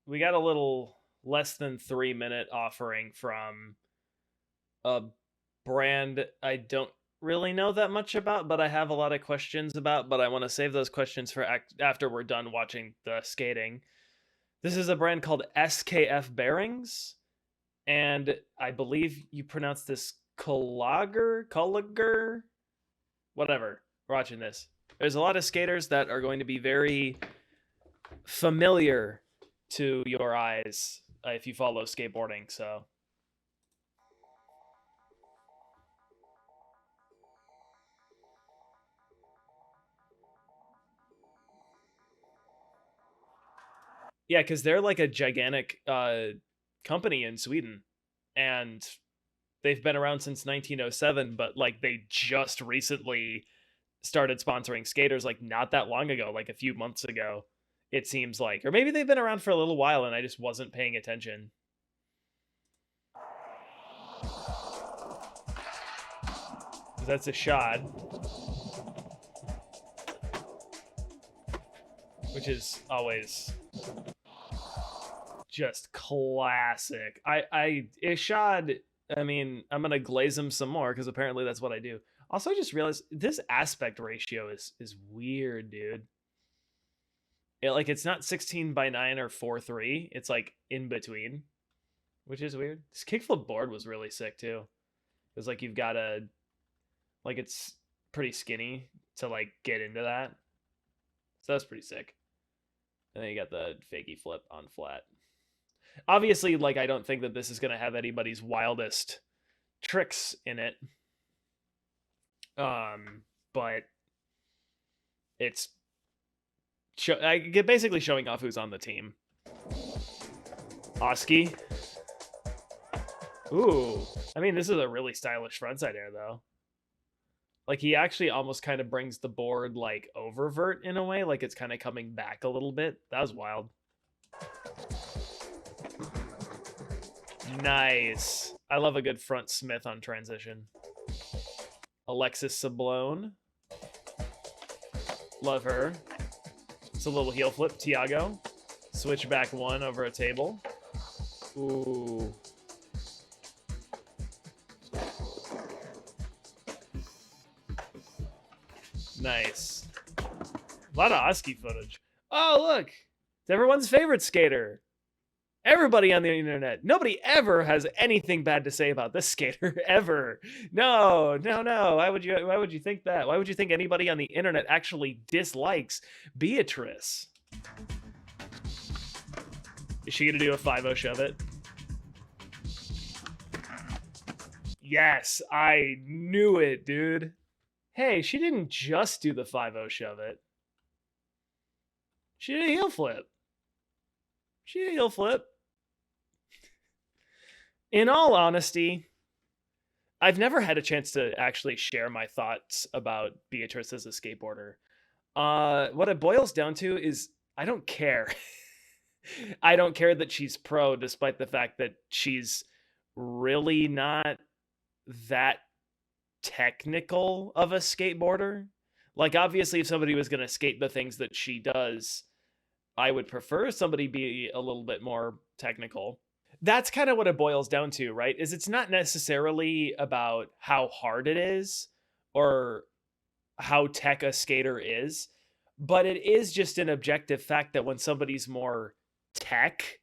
we got a little less than 3 minute offering from a brand I don't really know that much about, but I have a lot of questions about, but I want to save those questions for after we're done watching the skating. This is a brand called SKF Bearings, and I believe you pronounce this Collager, whatever. We're watching this. There's a lot of skaters that are going to be very familiar to your eyes if you follow skateboarding. So yeah, because they're like a gigantic company in Sweden, and they've been around since 1907, but like they just recently started sponsoring skaters, like not that long ago, like a few months ago, it seems like. Or maybe they've been around for a little while and I just wasn't paying attention. That's a shot, which is always just classic. Ishad, I mean, I'm gonna glaze him some more because apparently that's what I do. Also, I just realized this aspect ratio is weird, dude. It's not 16:9 or 4:3. It's like in between, which is weird. This kickflip board was really sick too. It's like you've got to it's pretty skinny to like get into that. So that's pretty sick. And then you got the fakie flip on flat. Obviously, like I don't think that this is gonna have anybody's wildest tricks in it. But it's basically showing off who's on the team. Oski. Ooh, I mean, this is a really stylish frontside air though. Like he actually almost kind of brings the board like oververt in a way, like it's kind of coming back a little bit. That was wild. Nice. I love a good front Smith on transition. Alexis Sablone. Love her. It's a little heel flip. Tiago. Switch back one over a table. Ooh. Nice. A lot of Oski footage. Oh, look. It's everyone's favorite skater. Everybody on the internet. Nobody ever has anything bad to say about this skater ever. No. Why would you think that? Why would you think anybody on the internet actually dislikes Beatrice? Is she gonna do a 5-0 shove it? Yes, I knew it, dude. Hey, she didn't just do the 5-0 shove it. She did a heel flip. In all honesty, I've never had a chance to actually share my thoughts about Beatrice as a skateboarder. What it boils down to is I don't care. I don't care that she's pro, despite the fact that she's really not that technical of a skateboarder. Like, obviously, if somebody was going to skate the things that she does, I would prefer somebody be a little bit more technical. That's kind of what it boils down to, right? Is it's not necessarily about how hard it is or how tech a skater is, but it is just an objective fact that when somebody's more tech,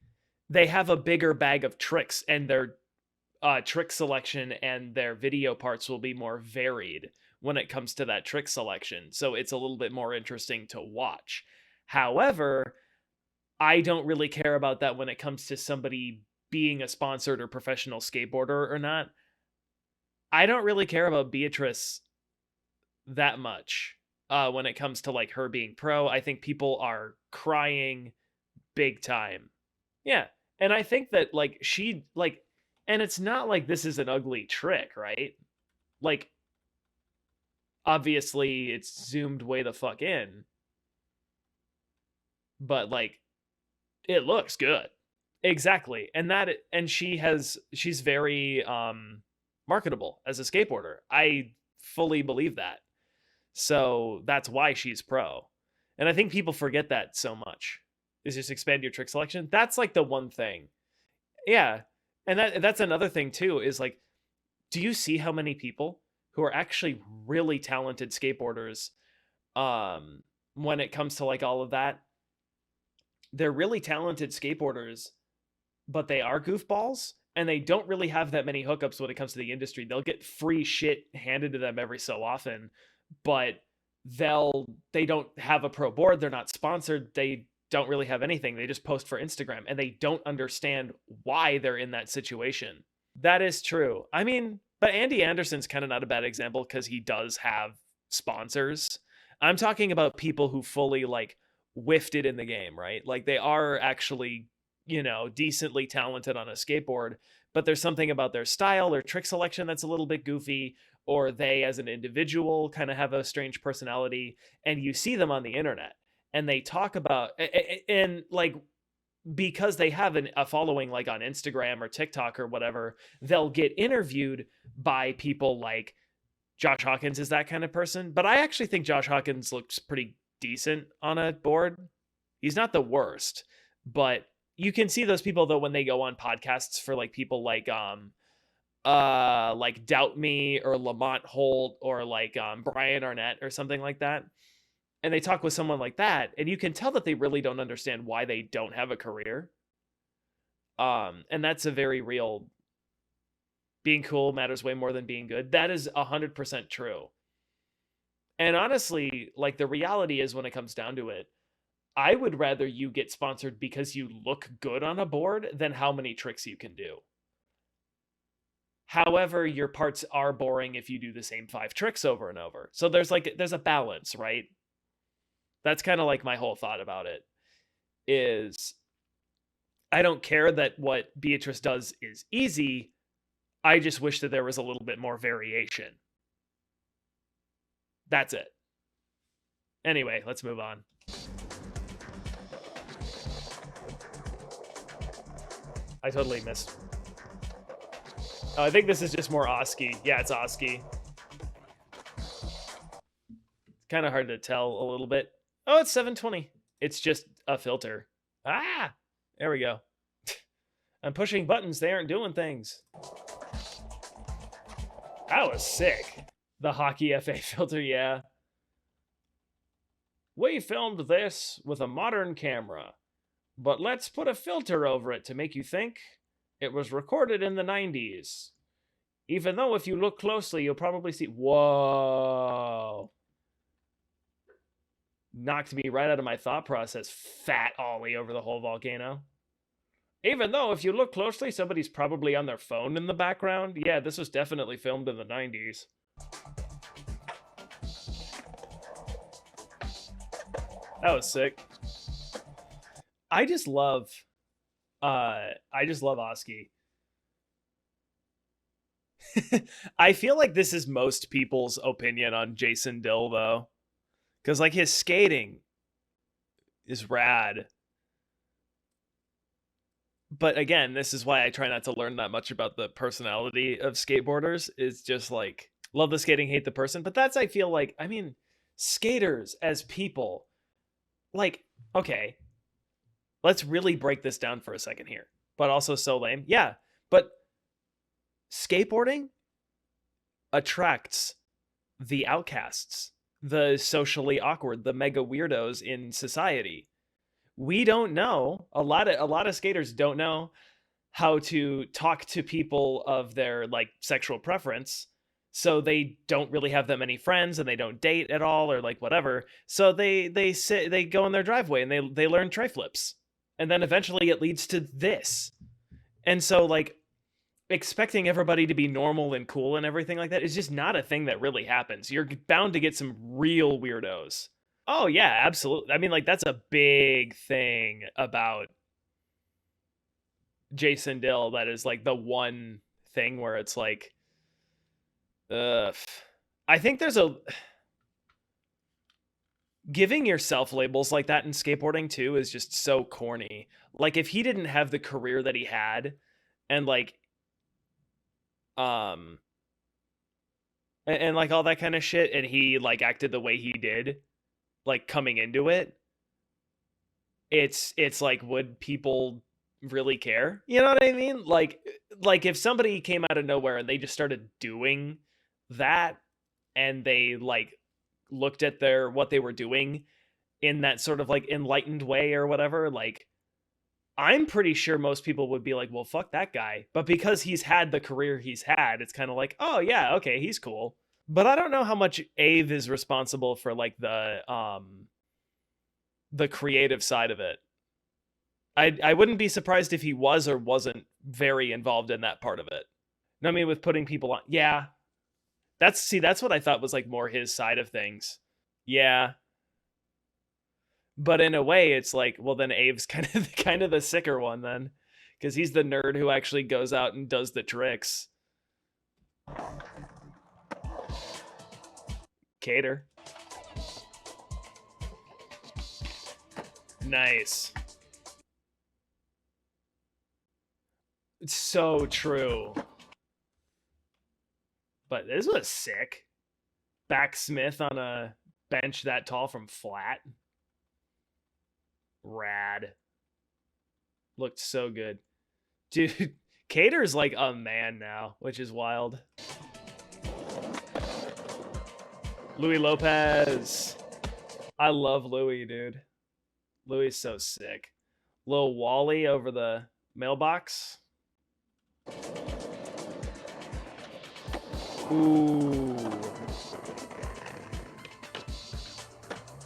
they have a bigger bag of tricks, and their trick selection and their video parts will be more varied when it comes to that trick selection. So it's a little bit more interesting to watch. However, I don't really care about that when it comes to somebody being a sponsored or professional skateboarder or not. I don't really care about Beatrice that much when it comes to like her being pro. I think people are crying big time. Yeah. And I think that like she like, and it's not like this is an ugly trick, right? Like, obviously it's zoomed way the fuck in, but like it looks good. Exactly. And she's very marketable as a skateboarder. I fully believe that. So that's why she's pro. And I think people forget that so much. is just expand your trick selection. That's like the one thing. Yeah. And that's another thing too, is like, do you see how many people who are actually really talented skateboarders, um when it comes to like all of that, they're really talented skateboarders, but they are goofballs and they don't really have that many hookups when it comes to the industry. They'll get free shit handed to them every so often, but they don't have a pro board, they're not sponsored, they don't really have anything. They just post for Instagram and they don't understand why they're in that situation. That is true. I mean, but Andy Anderson's kind of not a bad example because he does have sponsors. I'm talking about people who fully like whiffed it in the game, right? Like they are actually, decently talented on a skateboard, but there's something about their style or trick selection that's a little bit goofy, or they as an individual kind of have a strange personality, and you see them on the internet and they talk about, and like, because they have a following like on Instagram or TikTok or whatever, they'll get interviewed by people like Josh Hawkins is that kind of person. But I actually think Josh Hawkins looks pretty decent on a board. He's not the worst, but you can see those people though when they go on podcasts for like people like Doubt Me or Lamont Holt or like Brian Arnett or something like that. And they talk with someone like that, and you can tell that they really don't understand why they don't have a career. And that's a very real, being cool matters way more than being good. That is 100% true. And honestly, like the reality is when it comes down to it, I would rather you get sponsored because you look good on a board than how many tricks you can do. However, your parts are boring if you do the same 5 tricks over and over. So there's a balance, right? That's kind of like my whole thought about it is I don't care that what Beatrice does is easy. I just wish that there was a little bit more variation. That's it. Anyway, let's move on. I totally missed. Oh, I think this is just more Oski. Yeah, it's Oski. It's kind of hard to tell a little bit. Oh, it's 720. It's just a filter. Ah, there we go. I'm pushing buttons. They aren't doing things. That was sick. The Hockey FA filter, yeah. We filmed this with a modern camera, but let's put a filter over it to make you think it was recorded in the 90s. Even though if you look closely, you'll probably see... Whoa. Knocked me right out of my thought process. Fat ollie over the whole volcano. Even though if you look closely, somebody's probably on their phone in the background. Yeah, this was definitely filmed in the 90s. That was sick. I just love Oski. I feel like this is most people's opinion on Jason Dill though. Because like his skating is rad. But again, this is why I try not to learn that much about the personality of skateboarders. Is just like, love the skating, hate the person. But that's, I feel like, I mean, skaters as people, like, okay, let's really break this down for a second here. But also so lame. Yeah, but skateboarding attracts the outcasts, the socially awkward, the mega weirdos in society. We don't know, a lot of skaters don't know how to talk to people of their like sexual preference, so they don't really have that many friends and they don't date at all or like whatever, so they go in their driveway and they learn tray flips, and then eventually it leads to this. And so like expecting everybody to be normal and cool and everything like that is just not a thing that really happens. You're bound to get some real weirdos. Oh yeah, absolutely. I mean, like, that's a big thing about Jason Dill. That is like the one thing where it's like, I think there's giving yourself labels like that in skateboarding too is just so corny. Like if he didn't have the career that he had, and like, and like all that kind of shit, and he like acted the way he did, like coming into it, it's like, would people really care? You know what I mean? Like if somebody came out of nowhere and they just started doing that, and they like looked at their what they were doing in that sort of like enlightened way or whatever, like I'm pretty sure most people would be like, well, fuck that guy. But because he's had the career he's had, it's kind of like, oh yeah, okay, he's cool. But I don't know how much Ave is responsible for like the creative side of it. I wouldn't be surprised if he was or wasn't very involved in that part of it. No, I mean with putting people on. Yeah. That's what I thought was like more his side of things. Yeah. But in a way it's like, well then Ave's kind of the sicker one then, because he's the nerd who actually goes out and does the tricks. Cater. Nice. It's so true. But this was sick. Backsmith on a bench that tall from flat. Rad. Looked so good. Dude, Cater's like a man now, which is wild. Louis Lopez. I love Louis, dude. Louis is so sick. Lil Wally over the mailbox. Ooh.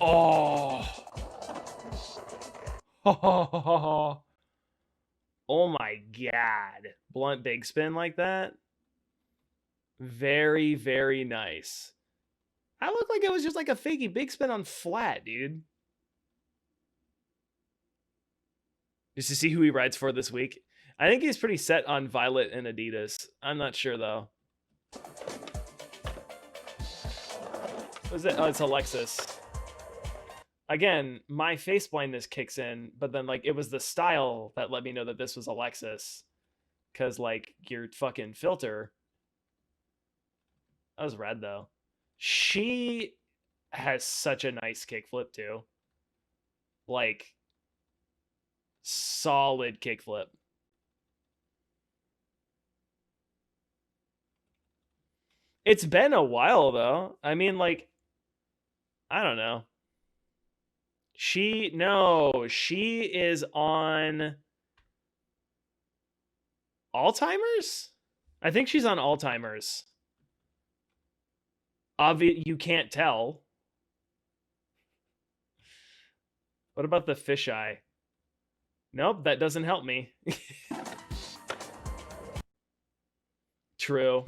Oh. Oh my god. Blunt big spin like that. Very, very nice. I looked like it was just like a fakey big spin on flat, dude. Just to see who he rides for this week. I think he's pretty set on Violet and Adidas. I'm not sure though. What is it? Oh, it's Alexis. Again, my face blindness kicks in, but then like it was the style that let me know that this was Alexis. Cause like your fucking filter. That was rad though. She has such a nice kickflip too. Like solid kickflip. It's been a while though. I mean, like, I don't know. She is on Alzheimer's? I think she's on Alzheimer's. You can't tell. What about the fisheye? Nope, that doesn't help me. True.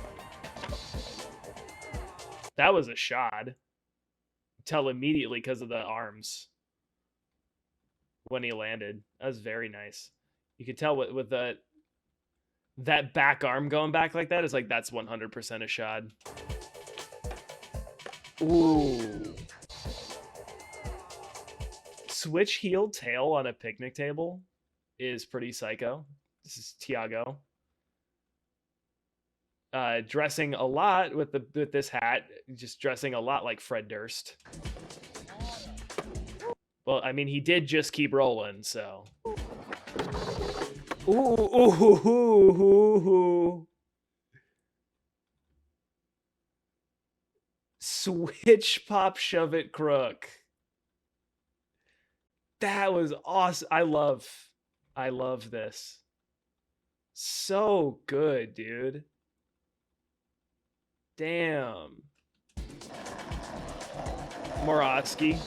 That was a shot. Tell immediately because of the arms when he landed. That was very nice. You could tell with that back arm going back like that is like that's 100% a shot. Ooh. Switch heel tail on a picnic table is pretty psycho. This is Tiago. Dressing a lot with this hat, just dressing a lot like Fred Durst. Well, I mean, he did just keep rolling, so. Ooh. Switch pop shove it crook. That was awesome. I love this. So good, dude. Damn. Moravsky.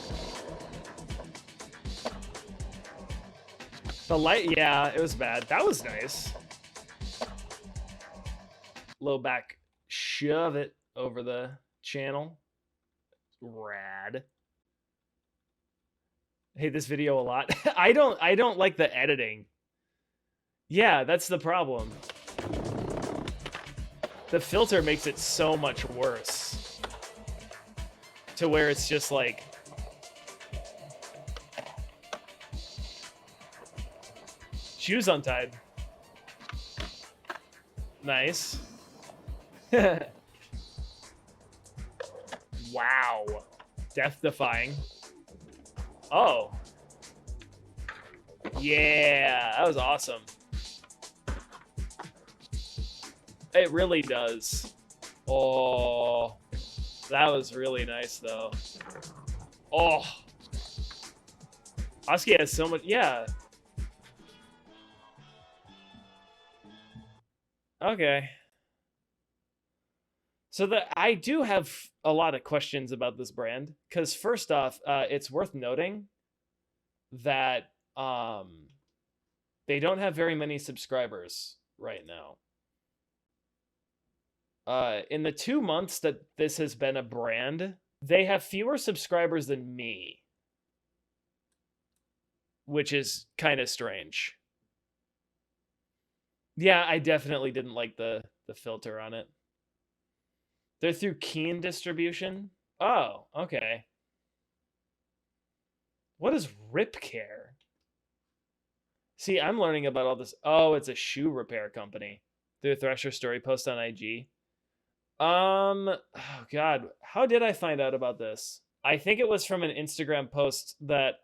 The light, yeah, it was bad. That was nice. Low back, shove it over the channel. Rad. I hate this video a lot. I don't like the editing. Yeah, that's the problem. The filter makes it so much worse. To where it's just like shoes untied. Nice. Wow. Death defying. Oh. Yeah, that was awesome. It really does. Oh, that was really nice though. Oh, Oski has so much. Yeah. Okay. So I do have a lot of questions about this brand because first off, it's worth noting that they don't have very many subscribers right now. In the 2 months that this has been a brand, they have fewer subscribers than me, which is kind of strange. Yeah, I definitely didn't like the filter on it. They're through Keen distribution. Oh, okay. What is Rip Care? See, I'm learning about all this. Oh, it's a shoe repair company. Through a Thresher story post on IG. Oh God, how did I find out about this? I think it was from an Instagram post that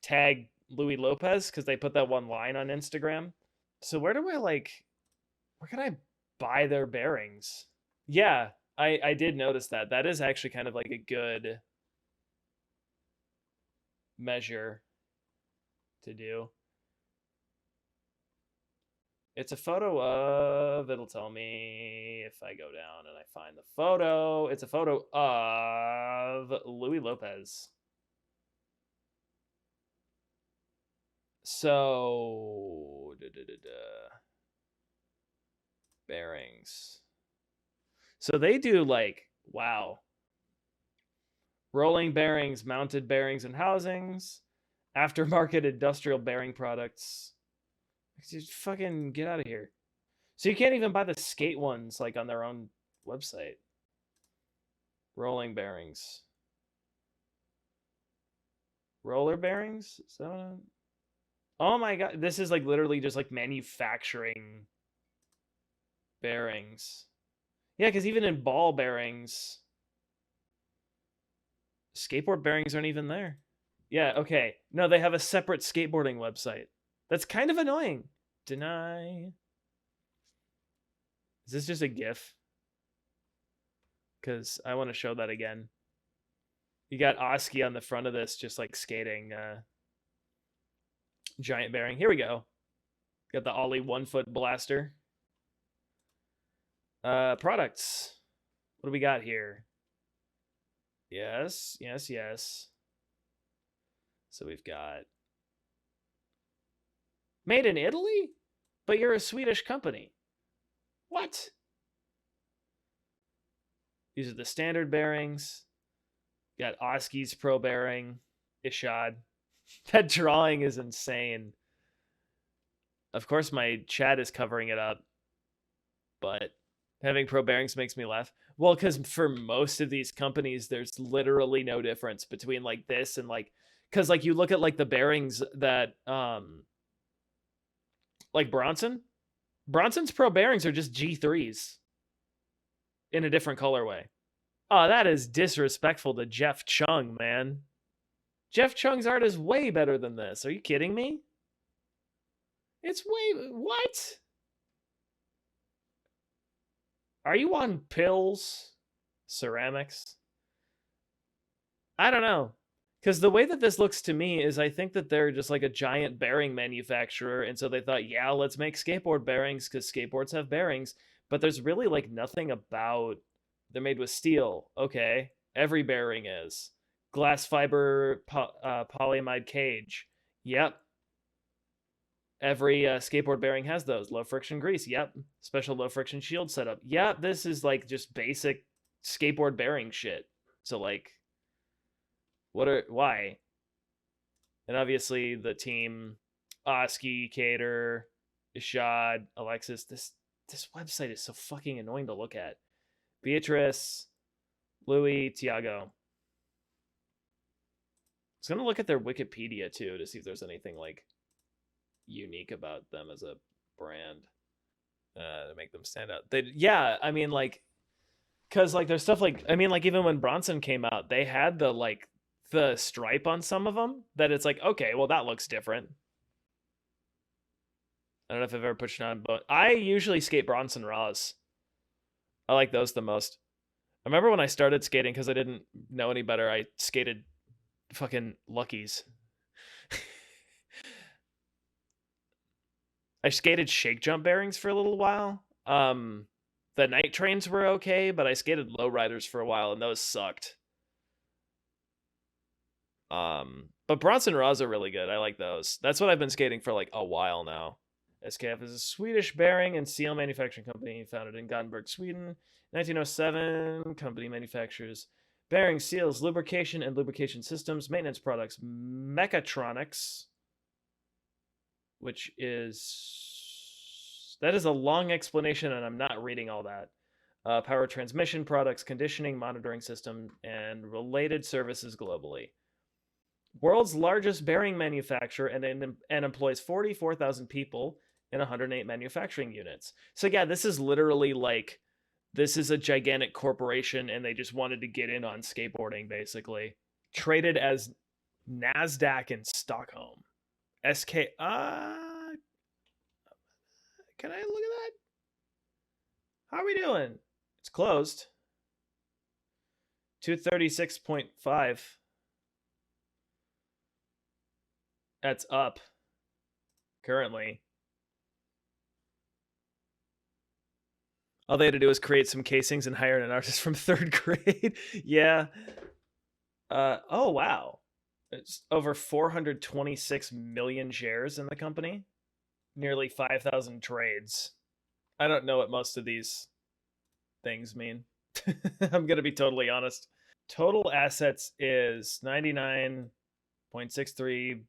tagged Louis Lopez because they put that one line on Instagram. So where can I buy their bearings? Yeah, I did notice that. That is actually kind of like a good measure to do. It's a photo of, it'll tell me if I go down and I find the photo. It's a photo of Louis Lopez. So, bearings. So they do like, wow. Rolling bearings, mounted bearings and housings, aftermarket industrial bearing products. Just fucking get out of here. So you can't even buy the skate ones like on their own website. Rolling bearings. Roller bearings? So, oh my god, this is like literally just like manufacturing bearings. Yeah, because even in ball bearings, skateboard bearings aren't even there. Yeah, okay. No, they have a separate skateboarding website. That's kind of annoying. Deny. Is this just a GIF? Because I want to show that again. You got Oski on the front of this, just like skating. Giant bearing. Here we go. Got the Ollie 1-foot blaster. Products. What do we got here? Yes. So we've got made in Italy, but you're a Swedish company. What? These are the standard bearings. Got Oski's Pro bearing. Ishad. That drawing is insane. Of course, my chat is covering it up, but having Pro bearings makes me laugh. Well, because for most of these companies, there's literally no difference between like this and like, because like you look at like the bearings that like Bronson's Pro bearings are just G3s in a different colorway. Oh, that is disrespectful to Jeff Chung, man. Jeff Chung's art is way better than this. Are you kidding me? It's way... What? Are you on pills? Ceramics? I don't know. Because the way that this looks to me is I think that they're just like a giant bearing manufacturer. And so they thought, yeah, let's make skateboard bearings because skateboards have bearings. But there's really like nothing about... They're made with steel. Okay. Every bearing is. Glass fiber polyamide cage. Yep. Every skateboard bearing has those. Low friction grease. Yep. Special low friction shield setup. Yeah, this is like just basic skateboard bearing shit. So like, why? And obviously the team, Oski, Cater, Ishad, Alexis. This website is so fucking annoying to look at. Beatrice, Louis, Tiago. I was gonna look at their Wikipedia too to see if there's anything like unique about them as a brand to make them stand out. I mean, like, because like there's stuff like, I mean, like even when Bronson came out, they had the stripe on some of them that it's like, okay, well that looks different. I don't know if I've ever pushed it on, but I usually skate Bronson Raws. I like those the most. I remember when I started skating because I didn't know any better. I skated fucking Luckies. I skated shake jump bearings for a little while. The night trains were okay, but I skated lowriders for a while, and those sucked. But Bronson Raws are really good. I like those. That's what I've been skating for like a while now. SKF is a Swedish bearing and seal manufacturing company founded in Gothenburg, Sweden. 1907, company manufactures bearing, seals, lubrication and lubrication systems, maintenance products, mechatronics, which is that is a long explanation, and I'm not reading all that. Power transmission products, conditioning, monitoring system, and related services globally. World's largest bearing manufacturer and employs 44,000 people in 108 manufacturing units. So yeah, this is literally like this is a gigantic corporation, and they just wanted to get in on skateboarding, basically. Traded as NASDAQ in Stockholm. SK. Can I look at that? How are we doing? It's closed. 236.5. That's up currently. All they had to do was create some casings and hire an artist from third grade. Yeah. Oh, wow. It's over 426 million shares in the company. Nearly 5,000 trades. I don't know what most of these things mean. I'm going to be totally honest. Total assets is 99.63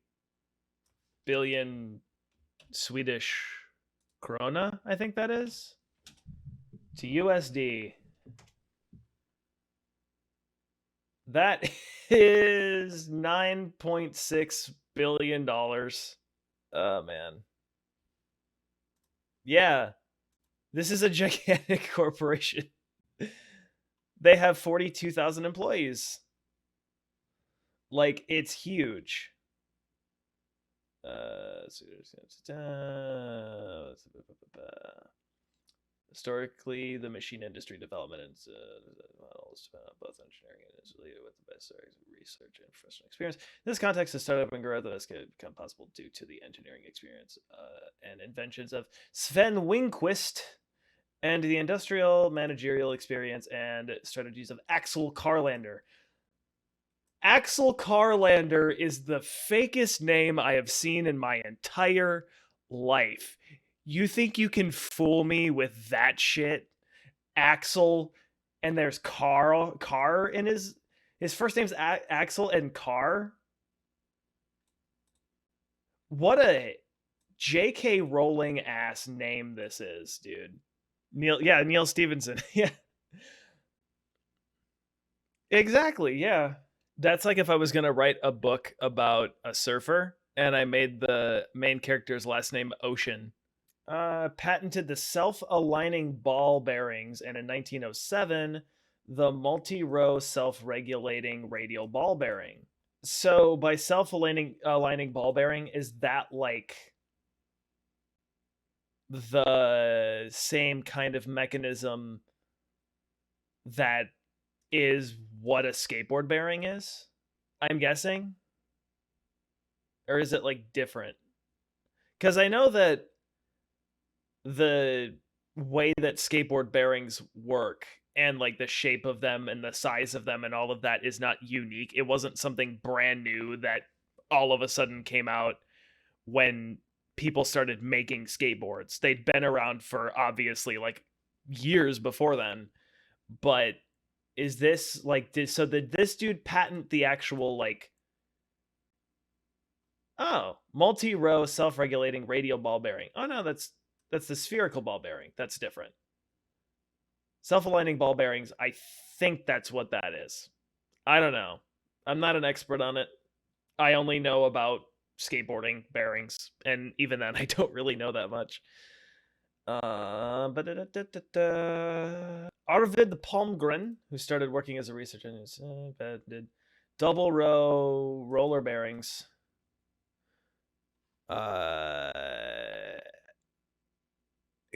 billion Swedish krona, I think that is. To USD. That is $9.6 billion. Oh, man. Yeah. This is a gigantic corporation. They have 42,000 employees. Like, it's huge. Historically, the machine industry development and models, both engineering and is related with the best research and professional experience. In this context, the startup and growth has become possible due to the engineering experience and inventions of Sven Winquist and the industrial managerial experience and strategies of Axel Carlander. Axel Carlander is the fakest name I have seen in my entire life. You think you can fool me with that shit? Axel, and there's Carr in his first name's Axel and Carr. What a J.K. Rowling ass name this is, dude. Neil Stevenson. Yeah. Exactly, yeah. That's like if I was going to write a book about a surfer and I made the main character's last name Ocean. Patented the self-aligning ball bearings, and in 1907, the multi-row self-regulating radial ball bearing. So by self-aligning ball bearing, is that like the same kind of mechanism that is what a skateboard bearing is? I'm guessing. Or is it like different? Because I know that the way that skateboard bearings work and like the shape of them and the size of them and all of that is not unique. It wasn't something brand new that all of a sudden came out when people started making skateboards. They'd been around for obviously like years before then. But is this like did this dude patent the actual like multi-row self-regulating radial ball bearing? Oh no, that's the spherical ball bearing. That's different. Self-aligning ball bearings, I think that's what that is. I don't know. I'm not an expert on it. I only know about skateboarding bearings, and even then I don't really know that much. Arvid Palmgren, who started working as a researcher, did double row roller bearings.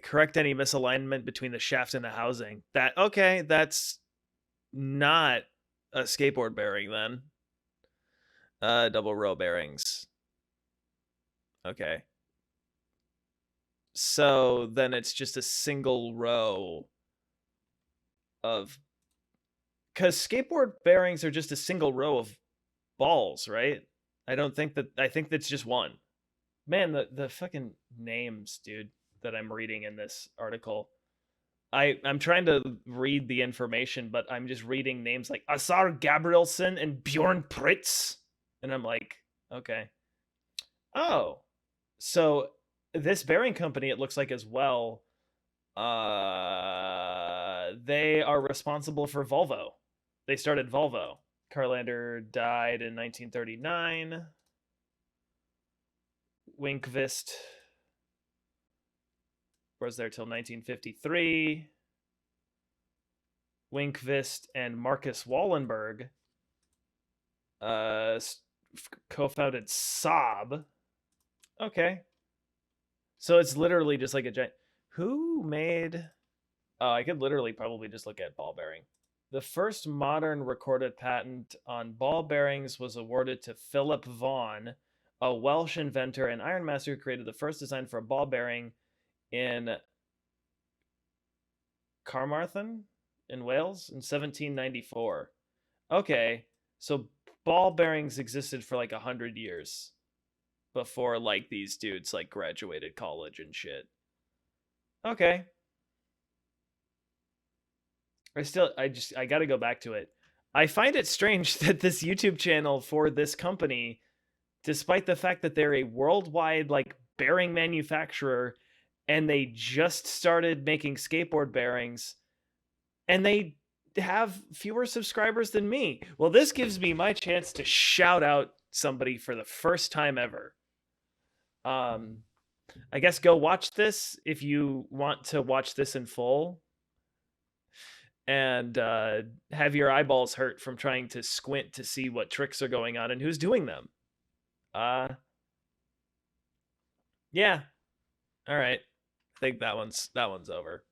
correct any misalignment between the shaft and the housing. That's not a skateboard bearing then. Double row bearings. Okay. So then it's just a single row of, because skateboard bearings are just a single row of balls, right? I think that's just one. Man, the fucking names, dude, that I'm reading in this article. I'm trying to read the information, but I'm just reading names like Asar Gabrielson and Bjorn Pritz. And I'm like, okay. Oh. So this bearing company, it looks like as well, they are responsible for Volvo. They started Volvo. Carlander died in 1939. Winkvist was there till 1953. Winkvist and Marcus Wallenberg co-founded Saab. Okay. So it's literally just like a giant... Who made... Oh, I could literally probably just look at ball bearing. The first modern recorded patent on ball bearings was awarded to Philip Vaughan, a Welsh inventor and ironmaster who created the first design for a ball bearing in Carmarthen in Wales in 1794. Okay, so ball bearings existed for like 100 years before like these dudes like graduated college and shit. Okay. I got to go back to it. I find it strange that this YouTube channel for this company, despite the fact that they're a worldwide like bearing manufacturer and they just started making skateboard bearings and they have fewer subscribers than me. Well, this gives me my chance to shout out somebody for the first time ever. I guess go watch this if you want to watch this in full and have your eyeballs hurt from trying to squint to see what tricks are going on and who's doing them. Yeah. All right. I think that one's over.